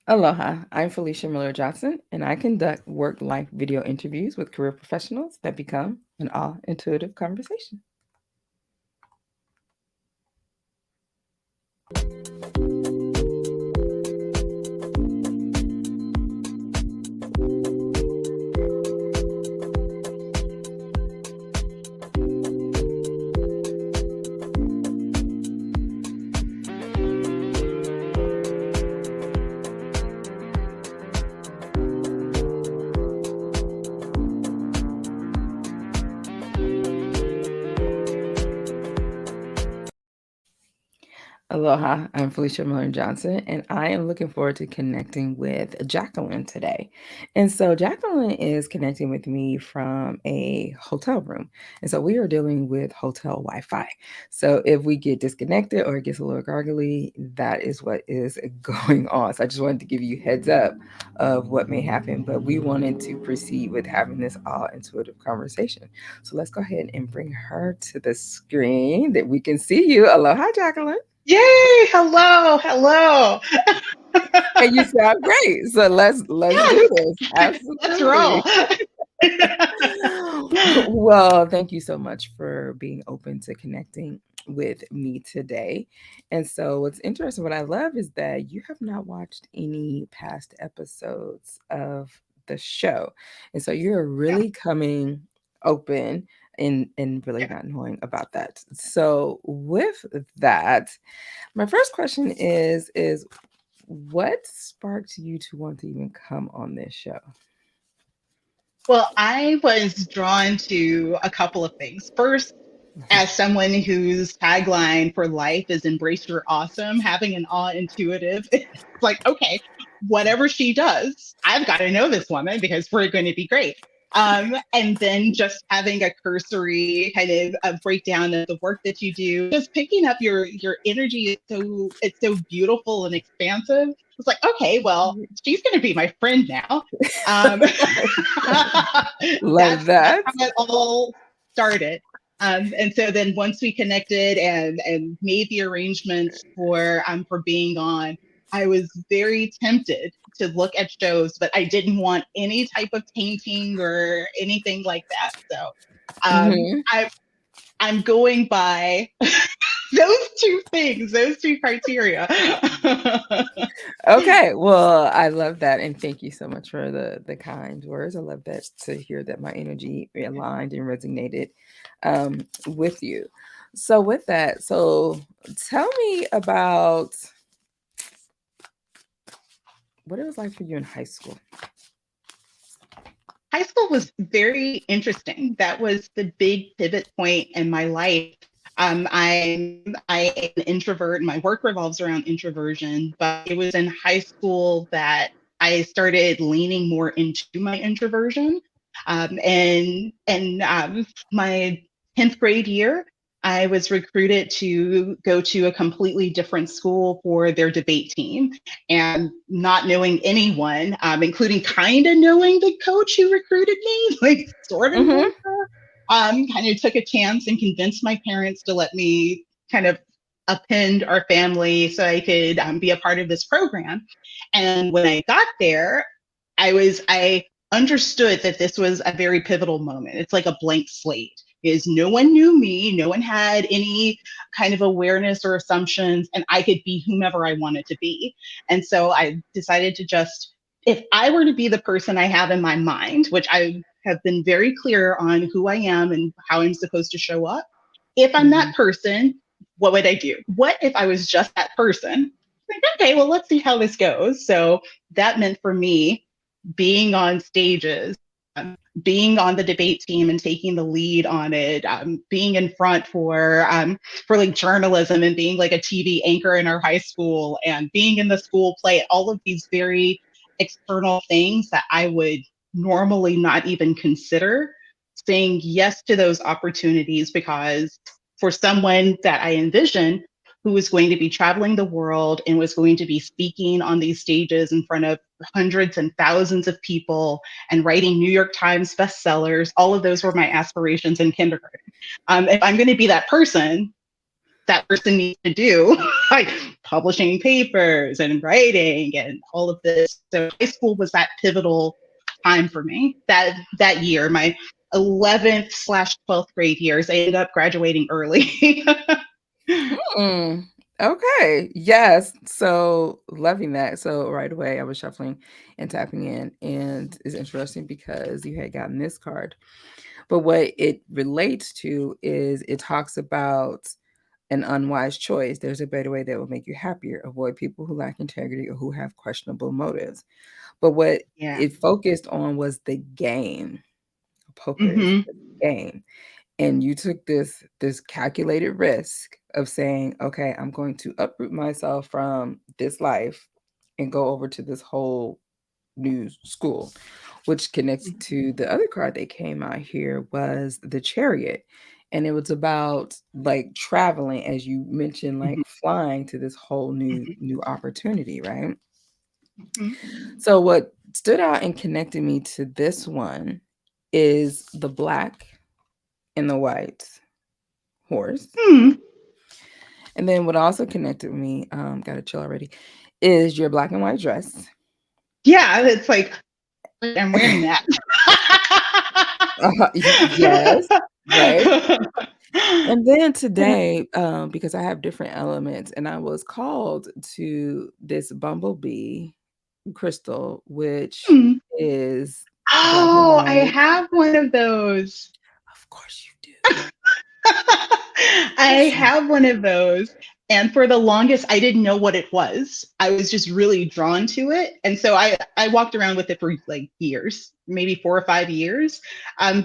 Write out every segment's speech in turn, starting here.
Aloha, I'm Felicia Miller Johnson, and I conduct work life video interviews with career professionals that become an all intuitive conversation. Aloha, I'm Felicia Miller Johnson, and I am looking forward to connecting with Jacqueline today. And so, Jacqueline is connecting with me from a hotel room. And so, we are dealing with hotel Wi Fi. So, if we get disconnected or it gets a little gargly, that is what is going on. So, I just wanted to give you heads up of what may happen, but we wanted to proceed with having this all intuitive conversation. So, let's go ahead and bring her to the screen that we can see you. Aloha, Jacqueline. Yay! Hello, hello. And you sound great. So let's Yes, do this. let's roll. Absolutely. Well, thank you so much for being open to connecting with me today. And so what's interesting, what I love is that you have not watched any past episodes of the show. And so you're Yeah, really coming open and really yeah. not knowing about that. So with that, my first question is what sparked you to want to even come on this show? Well, I was drawn to a couple of things. First, as someone whose tagline for life is embrace your awesome, having an awe intuitive, it's like, okay, whatever she does, I've got to know this woman because we're going to be great. And then just having a cursory kind of a breakdown of the work that you do, just picking up your energy is it's so beautiful and expansive. It's like, okay, well, she's going to be my friend now. Um, Love that's that. how it all started. And so then once we connected and made the arrangements for being on, I was very tempted to look at shows, but I didn't want any type of tainting or anything like that. So um, Hmm. I I'm going by those two things, those two criteria. Okay, well, I love that, and thank you so much for the kind words. I love that to hear that my energy aligned and resonated with you. So, with that, so tell me about what it was like for you in high school. High school was very interesting. That was the big pivot point in my life. I am an introvert. My work revolves around introversion, but it was in high school that I started leaning more into my introversion. And my 10th grade year, I was recruited to go to a completely different school for their debate team and not knowing anyone, including kind of knowing the coach who recruited me, like sort of Hmm. knowing her, kind of took a chance and convinced my parents to let me kind of append our family so I could be a part of this program. And when I got there, I understood that this was a very pivotal moment. It's like a blank slate. Is no one knew me, no one had any kind of awareness or assumptions, and I could be whomever I wanted to be. And so I decided to just, if I were to be the person I have in my mind, which I have been very clear on who I am and how I'm supposed to show up, if I'm Hmm. that person, what would I do? What if I was just that person? Like, okay, well, let's see how this goes. So that meant for me being on stages, being on the debate team and taking the lead on it, being in front for like journalism and being like a TV anchor in our high school and being in the school play, all of these very external things that I would normally not even consider, saying yes to those opportunities because for someone that I envision who was going to be traveling the world and was going to be speaking on these stages in front of hundreds and thousands of people and writing New York Times bestsellers. All of those were my aspirations in kindergarten. If I'm going to be that person needs to do like publishing papers and writing and all of this. So high school was that pivotal time for me. That year, my 11th/12th grade years, I ended up graduating early. Hmm. Okay. Yes. So loving that. So right away, I was shuffling and tapping in, and it's interesting because you had gotten this card. But what it relates to is it talks about an unwise choice. There's a better way that will make you happier. Avoid people who lack integrity or who have questionable motives. But what Yeah. it focused on was the gain. Poker is Hmm. the game. And you took this calculated risk of saying, okay, I'm going to uproot myself from this life and go over to this whole new school, which connects to the other card that came out here was the Chariot. And it was about like traveling, as you mentioned, like Hmm. flying to this whole new opportunity, right? Hmm. So what stood out and connected me to this one is the black and the white horse. Hmm. And then what also connected me, gotta chill already, is your black and white dress. Yeah, it's like I'm wearing that. Yes, right. And then today, because I have different elements, and I was called to this bumblebee crystal, which Hmm. is black and Oh, I white. have one of those. Of course you do. Of I course you have one of those. And for the longest, I didn't know what it was. I was just really drawn to it. And so I walked around with it for like years, maybe 4 or 5 years,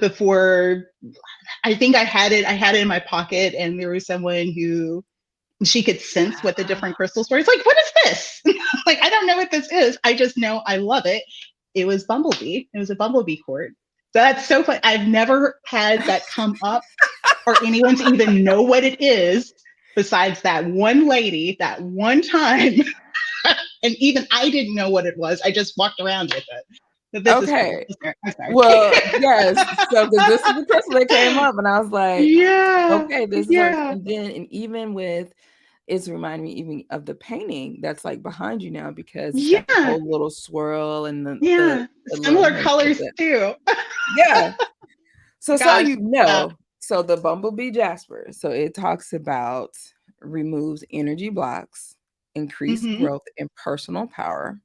before I think I had it in my pocket, and there was someone who she could sense what the different crystals were. It's like, what is this? Like, I don't know what this is. I just know I love it. It was Bumblebee. It was a Bumblebee cord. So that's so fun. I've never had that come up or anyone to even know what it is besides that one lady that one time. And even I didn't know what it was. I just walked around with it. But this is funny. Okay. I'm sorry. Well, yes. So, because this is the crystal that came up, and I was like, Yeah. okay, this works. Yeah. And then, and even with, it's reminding me even of the painting that's like behind you now because it's got the Yeah. whole little swirl and Yeah. the little Similar hints of colors it. too. Yeah. So Gosh. you Yeah. know, so the bumblebee jasper. So it talks about removes energy blocks, increase Hmm. growth and personal power,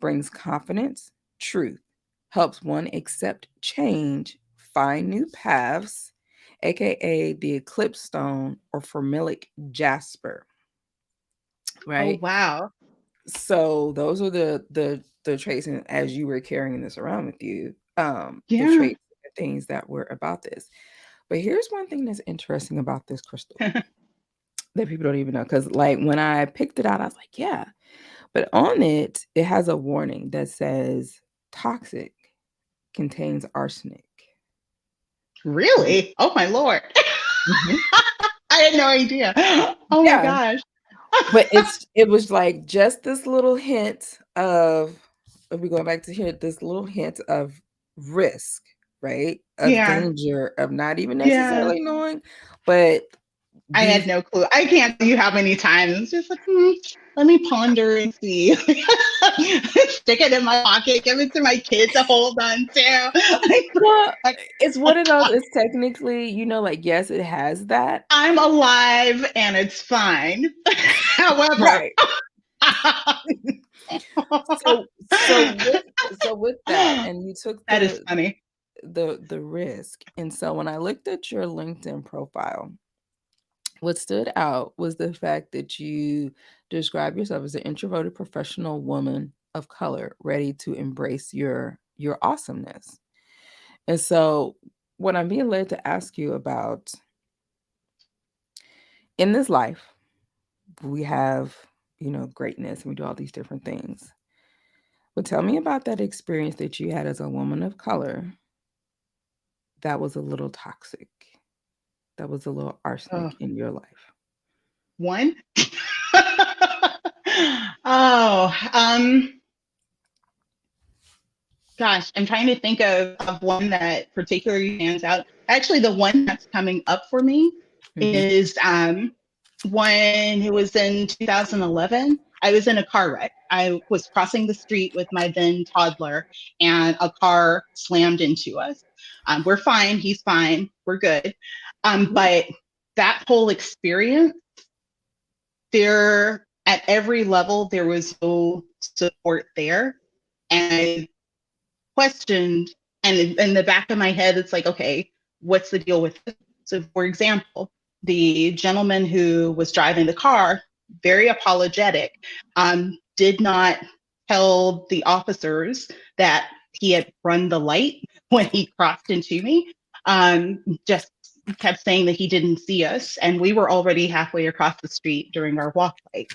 brings confidence, truth, helps one accept change, find new paths, aka the eclipse stone or formilic jasper, Oh, right? wow. So those are the traits, and as you were carrying this around with you, the Yeah. traits, the things that were about this. But here's one thing that's interesting about this crystal that people don't even know, because like when I picked it out, I was like, yeah. But on it, it has a warning that says toxic, contains arsenic. Really? Oh, my Lord. Mhm. I had no idea. Oh, my Yeah, gosh. but it was like just this little hint of, if we go back to here, this little hint of risk, right? Of Yeah. danger, of not even Yeah. necessarily knowing, but I had these no clue. I can't tell you how many times it's just like, let me ponder and see. Stick it in my pocket, give it to my kid to hold on to. well, Like, it's one of those, it's technically, like, yes, it has that. I'm alive and it's fine. However, Right. So with that, and you took that is the funny. the risk. And so when I looked at your LinkedIn profile, what stood out was the fact that you describe yourself as an introverted professional woman of color, ready to embrace your awesomeness. And so what I'm being led to ask you about, in this life, we have, greatness and we do all these different things. But tell me about that experience that you had as a woman of color that was a little toxic, that was a little Oh, arsenic in your life. one? Oh, gosh, I'm trying to think of one that particularly stands out. Actually, the one that's coming up for me Mhm. is when it was in 2011, I was in a car wreck. I was crossing the street with my then toddler, and a car slammed into us. We're fine. He's fine. We're good. But that whole experience, there at every level, there was no support there. And I questioned, and in the back of my head, it's like, okay, what's the deal with this? So, for example, the gentleman who was driving the car, very apologetic, did not tell the officers that he had run the light when he crossed into me. Just kept saying that he didn't see us, and we were already halfway across the street during our walk light.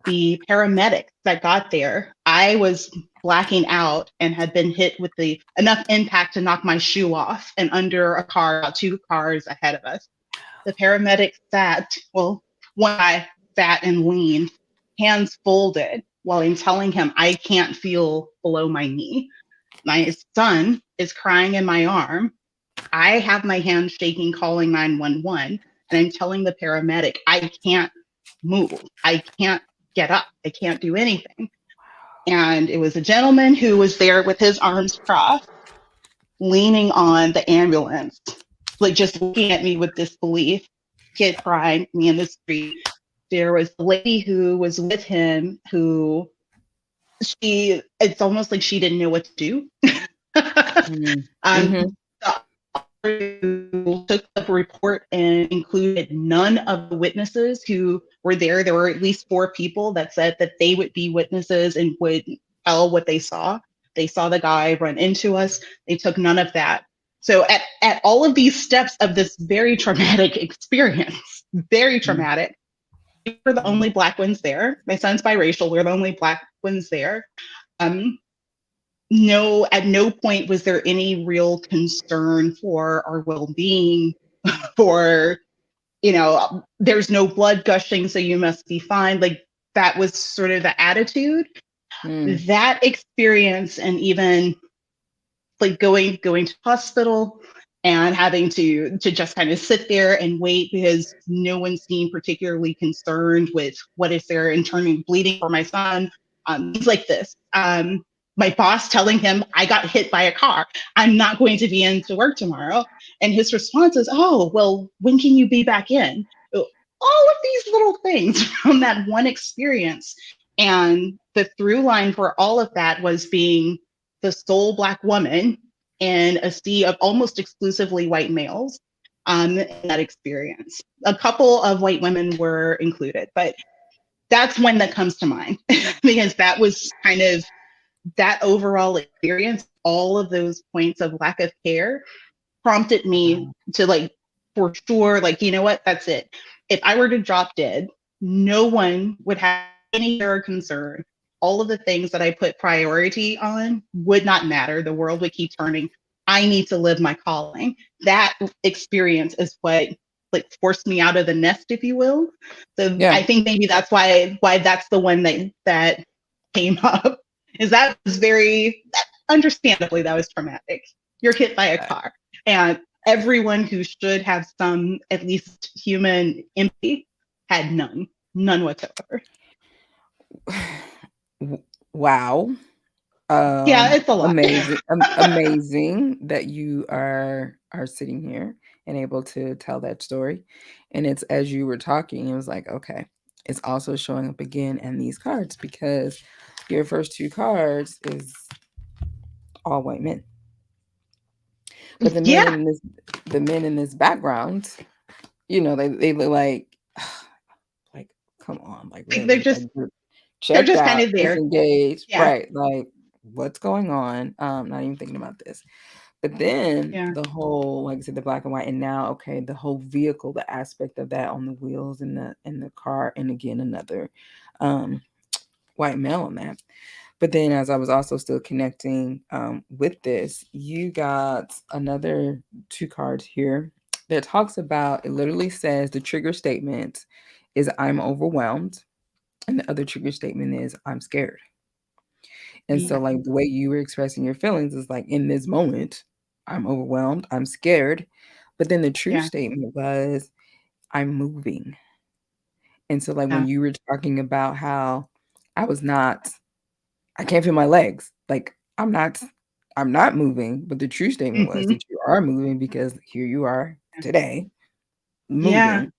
The paramedics that got there, I was blacking out and had been hit with the enough impact to knock my shoe off and under a car about two cars ahead of us. The paramedics sat, well, one guy sat and leaned, hands folded, while I'm telling him I can't feel below my knee. My son is crying in my arm. I have my hand shaking, calling 911, and I'm telling the paramedic, I can't move. I can't get up. I can't do anything. And it was a gentleman who was there with his arms crossed, leaning on the ambulance, like just looking at me with disbelief, kid crying, me in the street. There was the lady who was with him who it's almost like she didn't know what to do. Mm-hmm. The who took the report and included none of the witnesses who were there. There were at least 4 people that said that they would be witnesses and would tell what they saw. They saw the guy run into us. They took none of that. So at all of these steps of this very traumatic experience, very traumatic, we were the only Black ones there. My son's biracial. We're the only Black ones there. Um, no, at no point was there any real concern for our well-being, for, there's no blood gushing, so you must be fine. Like that was sort of the attitude. Mm. That experience, and even like going to hospital and having to just kind of sit there and wait because no one seemed particularly concerned with what is there in terms of bleeding for my son, things like this. My boss telling him I got hit by a car, I'm not going to be into work tomorrow, and his response is, oh well, when can you be back in? All of these little things from that one experience. And the through line for all of that was being the sole Black woman in a sea of almost exclusively white males, in that experience. A couple of white women were included, but that's one that comes to mind because that was kind of that overall experience. All of those points of lack of care prompted me to, like, for sure, like, you know what, that's it. If I were to drop dead, no one would have any concern. All of the things that I put priority on would not matter. The world would keep turning. I need to live my calling. That experience is what, like, forced me out of the nest, if you will. So Yeah. I think maybe that's why that's the one that came up. Is that was very understandably, that was traumatic. You're hit by a car, and everyone who should have some at least human empathy had none whatsoever. Wow. Yeah, it's a lot. Amazing, amazing that you are sitting here and able to tell that story. And it's as you were talking, it was like, okay, it's also showing up again in these cards because your first 2 cards is all white men. But Yeah, the men in this background, they look like, come on, like like they're really, like just you're they're checked just kind out, of there. disengaged, Yeah, right? Like, what's going on? Not even thinking about this. But then yeah, the whole, like I said, the black and white, and now, okay, the whole vehicle, the aspect of that on the wheels and the car, and again another um, white male on that. But then, as I was also still connecting with this, you got another 2 cards here that talks about. It literally says the trigger statement is "I'm overwhelmed," and the other trigger statement is "I'm scared." And so, yeah, like, the way you were expressing your feelings is like, in this moment, I'm overwhelmed, I'm scared. But then the true yeah, statement was, I'm moving. And so, like, when Yeah. you were talking about how I was not, I can't feel my legs. Like, I'm not moving, but the true statement was Hmm. that you are moving because here you are today Yeah. moving.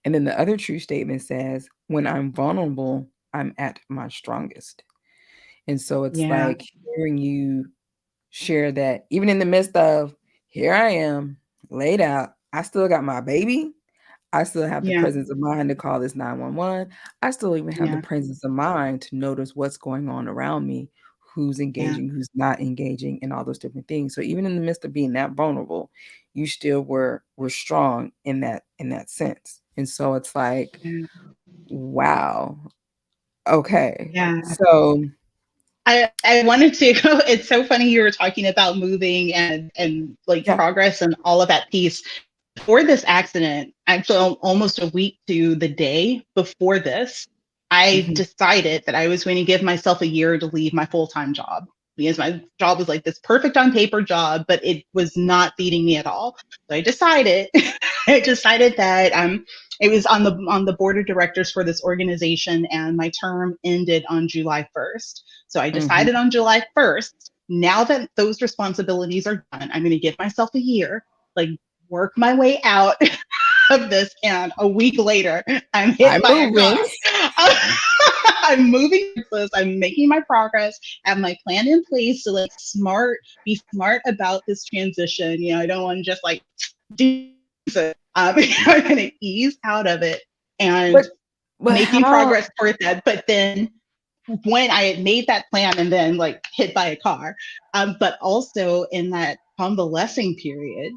And then the other true statement says, when I'm vulnerable, I'm at my strongest. And so it's Yeah. like hearing you share that even in the midst of here I am laid out, I still got my baby. I still have the Yeah. presence of mind to call this 911. I still even have the Yeah. presence of mind to notice what's going on around me, who's Yeah. engaging, who's not engaging, and all those different things. So even in the midst of being that vulnerable, you still were strong in that sense. And so it's like, Yeah. wow. Okay. Yeah. So I wanted to it's so funny you were talking about moving and like yeah. progress and all of that piece. Before this accident, actually almost a week to the day before this, I Mhm, decided that I was going to give myself a year to leave my full-time job because my job was like this perfect on paper job, but it was not feeding me at all. So I decided I decided that it was on the board of directors for this organization and my term ended on July 1st. So I mhm. decided on July 1st, now that those responsibilities are done, I'm going to give myself a year, like work my way out of this. And a week later, I'm hit I'm by a moving. car. I'm moving this. I'm making my progress. I have my plan in place to like be smart about this transition. You know, I don't want to just like do it. I'm going to ease out of it and But making how progress towards that. But then when I had made that plan and then like hit by a car, but also in that convalescing period,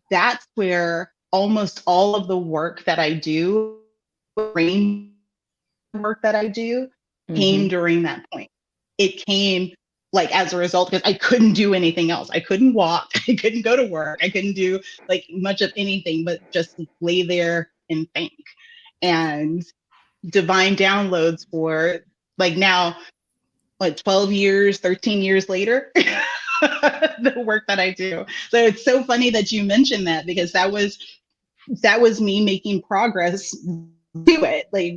that's where almost all of the work that I do, brain work that I do, came mhm, during that point. It came like as a result because I couldn't do anything else. I couldn't walk. I couldn't go to work. I couldn't do like much of anything but just lay there and think. And divine downloads for like now, like 12 years, 13 years later, the work that I do. So it's so funny that you mentioned that because that was me making progress to it. Like,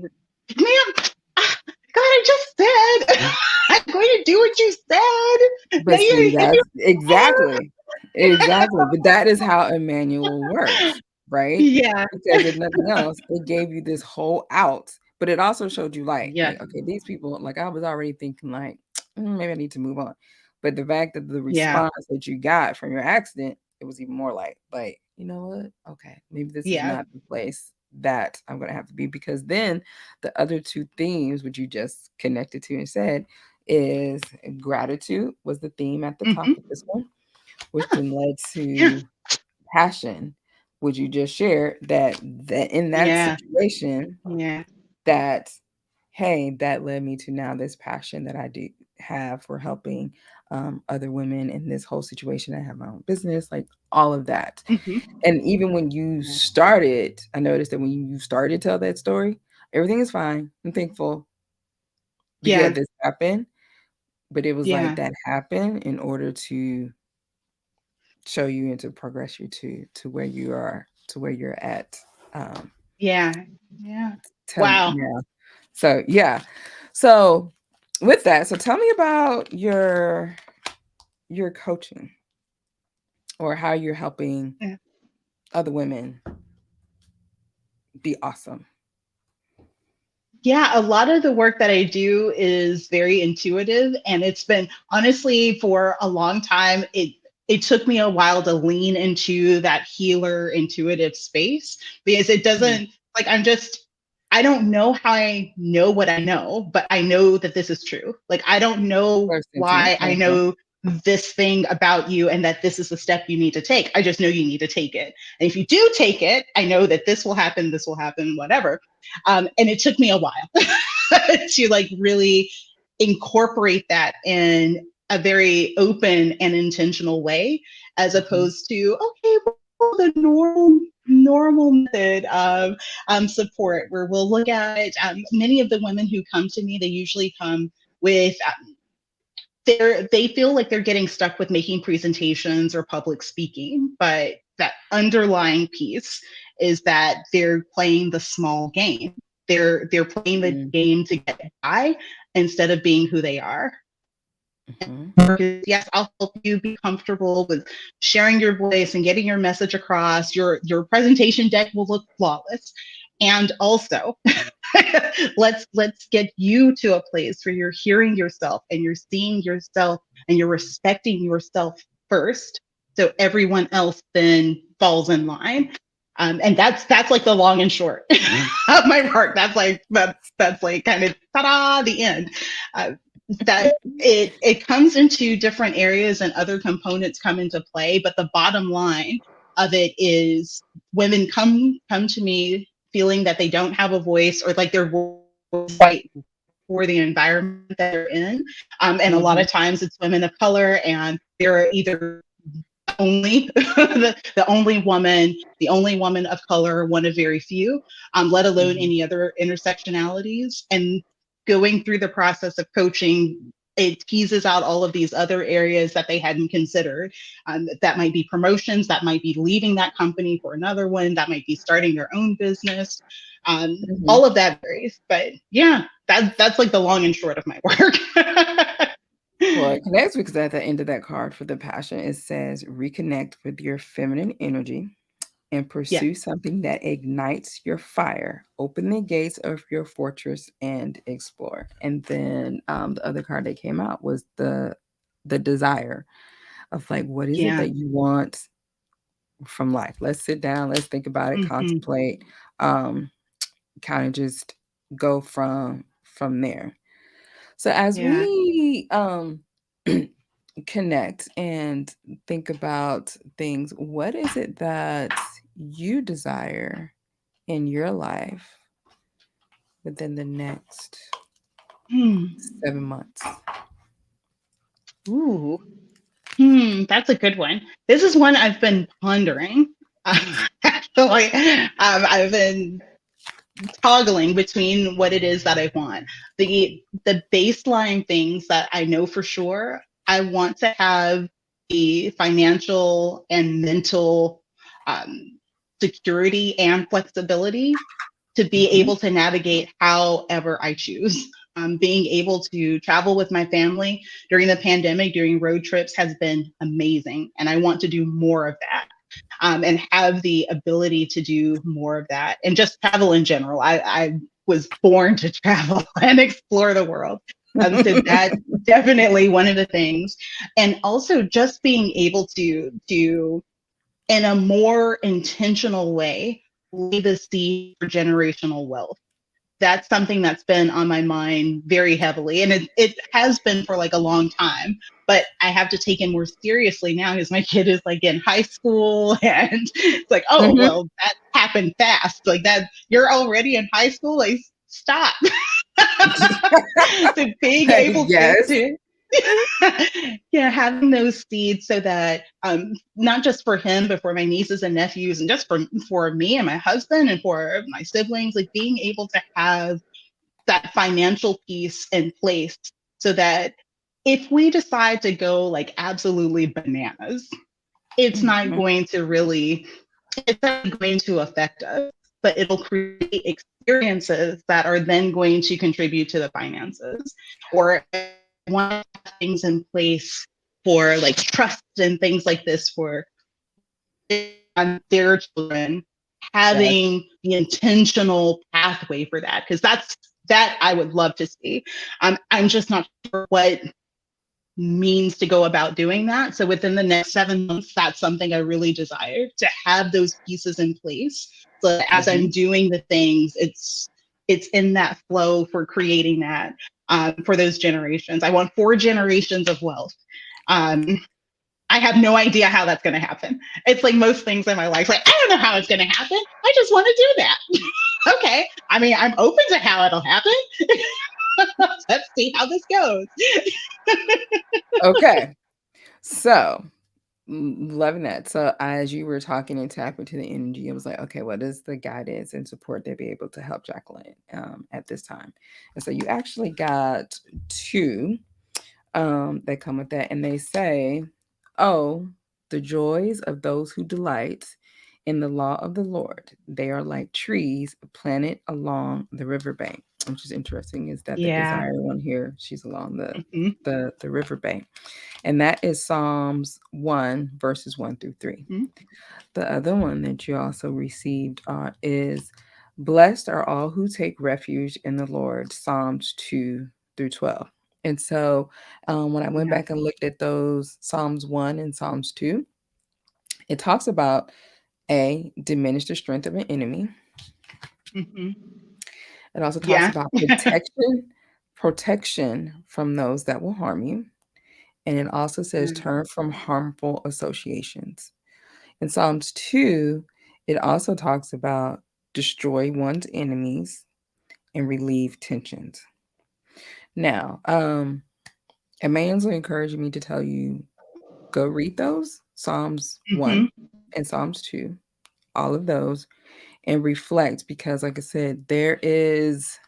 man, God, I just said I'm going to do what you said. Now but see, you if you that's exactly, exactly, but that is how Emmanuel works, right? yeah, Because if nothing else, it gave you this whole out, but it also showed you light. yeah, Like, okay, these people, like I was already thinking like, maybe I need to move on. But the fact that the yeah, response that you got from your accident, it was even more like, you know what? Okay, maybe this is yeah, not the place that I'm gonna have to be because then the other two themes which you just connected to and said is gratitude was the theme at the top hmm of this one, which then led yeah, to passion, which you just shared that in that yeah, situation yeah, that hey, that led me to now this passion that I do have for helping other women in this whole situation. I have my own business, like all of that. hmm And even when you yeah, started, I noticed that when you started to tell that story, everything is fine. I'm thankful that you had yeah, this happen. But it was like yeah, that happened in order to show you and to progress you to where you are, to where you're at, um, yeah, yeah. Wow. yeah. So, yeah. So, with that, so tell me about your coaching or how you're helping Yeah. other women be awesome. Yeah, a lot of the work that I do is very intuitive, and it's been honestly for a long time. It took me a while to lean into that healer intuitive space because it Mhm. doesn't like I don't know how I know what I know, but I know that this is true. Like I don't know First intimate. why I Okay. know this thing about you and that this is the step you need to take. I just know you need to take it. And if you do take it, I know that this will happen, whatever. And it took me a while to like really incorporate that in a very open and intentional way, as Mhm. opposed to okay, well, the normal method of support, where we'll look at many of the women who come to me. They usually come with they feel like they're getting stuck with making presentations or public speaking, but that underlying piece is that they're playing the small game. They're playing the Mm-hmm. game to get by instead of being who they are. Mm-hmm. Yes, I'll help you be comfortable with sharing your voice and getting your message across. Your presentation deck will look flawless. And also, let's get you to a place where you're hearing yourself and you're seeing yourself and you're respecting yourself first. So everyone else then falls in line. And that's like the long and short of my work. That's like kind of ta-da, the end. Uh, that it comes into different areas and other components come into play, but the bottom line of it is women come to me feeling that they don't have a voice or like their voice right for the environment that they're in. And a lot Mm-hmm. of times it's women of color and they're either only the only woman of color, one of very few, let alone Mm-hmm. any other intersectionalities. And going through the process of coaching, it teases out all of these other areas that they hadn't considered. That might be promotions, that might be leaving that company for another one, that might be starting their own business. Mm-hmm. All of that varies, but yeah, that's like the long and short of my work. Well, it connects because at the end of that card for the passion, it says reconnect with your feminine energy and Yeah. pursue something that ignites your fire. Open the gates of your fortress and explore. And then the other card that came out was the desire of like, what is it Yeah. that you want from life? Let's sit down, let's think about it, Hmm. contemplate, um, kind of just go from there. So as Yeah. we connect and think about things, what is it that you desire in your life within the next Hmm. 7 months? Ooh. That's a good one. This is one I've been pondering. Actually, I've been toggling between what it is that I want. The baseline things that I know for sure, I want to have the financial and mental um, security and flexibility to be Mm-hmm. able to navigate however I choose. Being able to travel with my family during the pandemic, during road trips, has been amazing. And I want to do more of that, and have the ability to do more of that and just travel in general. I was born to travel and explore the world. So that's definitely one of the things. And also just being able to in a more intentional way, lay the seed for generational wealth. That's something that's been on my mind very heavily. And it has been for like a long time, but I have to take it more seriously now because my kid is like in high school and it's like, oh, Mm-hmm. well, that happened fast. Like that, you're already in high school. Like, stop. So being able Yes. to yeah, having those seeds so that not just for him, but for my nieces and nephews, and just for me and my husband and for my siblings, like being able to have that financial piece in place so that if we decide to go like absolutely bananas, it's not Mm-hmm. going to really, it's not going to affect us, but it'll create experiences that are then going to contribute to the finances. Or want to have things in place for like trust and things like this for their children, Yes. having the intentional pathway for that, because that I would love to see. I'm just not sure what means to go about doing that. So within the next 7 months, that's something I really desire to have those pieces in place. So that as Mm-hmm. I'm doing the things, it's in that flow for creating that, for those generations. I want 4 generations of wealth. Um, I have no idea how that's going to happen. It's like most things in my life. Like, I don't know how it's going to happen. I just want to do that. Okay. I mean, I'm open to how it'll happen. Let's see how this goes. Okay. So, loving that. So, as you were talking and tapping to the energy, I was like, okay, what is the guidance and support to be able to help Jacqueline at this time? And so, you actually got two that come with that, and they say, "Oh, the joys of those who delight In the law of the Lord, they are like trees planted along the riverbank. Which is interesting, is that the Yeah. desire one here, she's along Hmm. the riverbank. And that is Psalms 1, verses 1 through 3. Hmm. The other one that you also received is blessed are all who take refuge in the Lord, Psalms 2 through 12. And so when I went Yeah. back and looked at those Psalms 1 and Psalms 2, it talks about A, diminish the strength of an enemy. Hmm. It also talks Yeah. about protection from those that will harm you. And it also says Yeah. turn from harmful associations. In Psalms 2, it also talks about destroy one's enemies and relieve tensions. Now, Emmanuel's encouraging me to tell you go read those Psalms 1 Hmm. and Psalms 2, all of those, and reflect because, like I said, there is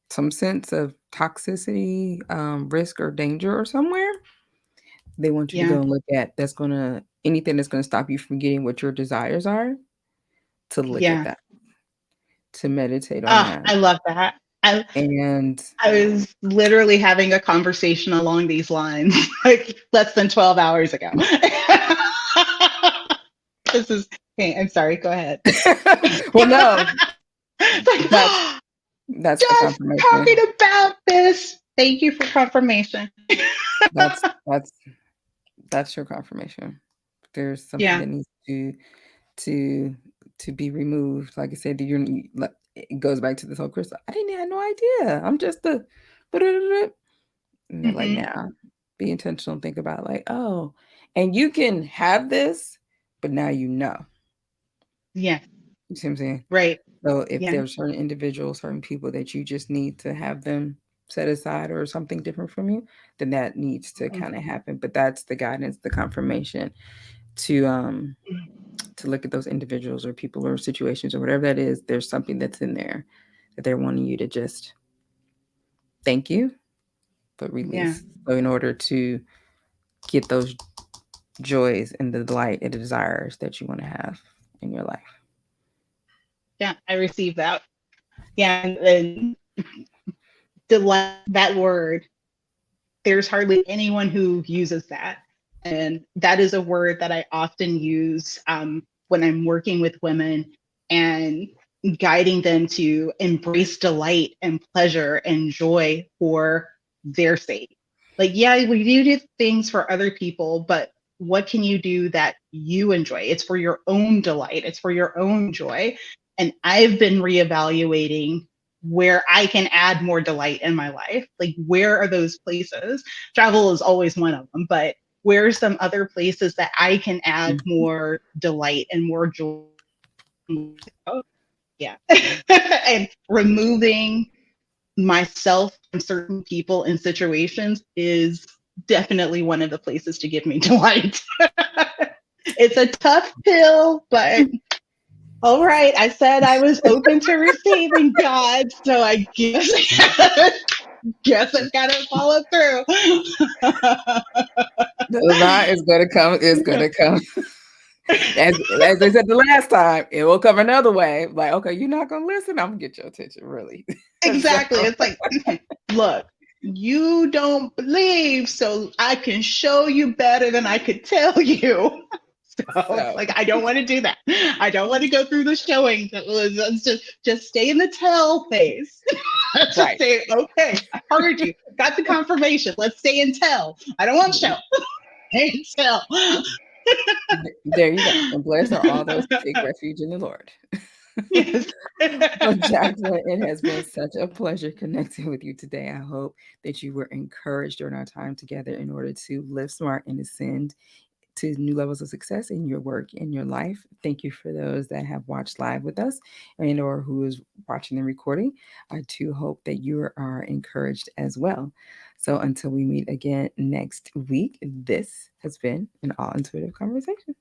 some sense of toxicity, risk, or danger or somewhere. They want you to Yeah. go and look at that's going to anything that's going to stop you from getting what your desires are, to look at Yeah. that, to meditate on Oh, that. I love that. And I was literally having a conversation along these lines like less than 12 hours ago. This is, okay, I'm sorry, go ahead. well, no, Like, that's that's the just talking confirmation. about this. Thank you for confirmation. That's that's your confirmation. There's something Yeah. that needs to to be removed. Like I said, you're like it goes back to this whole crystal. I didn't have no idea. I'm just a and they're like, Hmm. now be intentional, think about like, oh, and you can have this, but now you know. Yeah. You see what I'm saying? Right. So if Yeah. there's certain individuals, certain people that you just need to have them set aside or something different from you, then that needs to Mhm. kind of happen. But that's the guidance, the confirmation to look at those individuals or people or situations or whatever that is. There's something that's in there that they're wanting you to just thank you, but Yeah. release. So in order to get those joys and the delight and the desires that you want to have in your life. Yeah. I received that. Yeah. And delight, that word, there's hardly anyone who uses that. And that is a word that I often use when I'm working with women and guiding them to embrace delight and pleasure and joy for their sake. Like, yeah, we do things for other people, but what can you do that you enjoy? It's for your own delight, it's for your own joy. And I've been reevaluating where I can add more delight in my life. Like, where are those places? Travel is always one of them, but where are some other places that I can add Mhm. more delight and more joy? Oh, yeah. And removing myself from certain people and situations is definitely one of the places to give me delight. It's a tough pill, but all right. I said I was open to receiving God, so I guess guess I've got to follow through. The lie is gonna come. Is gonna come. As I said the last time, it will come another way. Like, okay, you're not gonna listen. I'm gonna get your attention, really. So, Exactly. It's like, look, you don't believe, so I can show you better than I could tell you. So it's so like, I don't want to do that. I don't want to go through the showing. Let's just stay in the tell phase. Let's just right say, okay, I heard you, got the confirmation. Let's stay in tell. I don't want to show. Stay in tell. there you go. And blessed are all those who take refuge in the Lord. Yes. Well, Jacqueline, it has been such a pleasure connecting with you today. I hope that you were encouraged during our time together in order to live smart and ascend to new levels of success in your work, in your life. Thank you for those that have watched live with us and or who is watching the recording. I too hope that you are encouraged as well. So until we meet again next week, this has been an all intuitive conversation.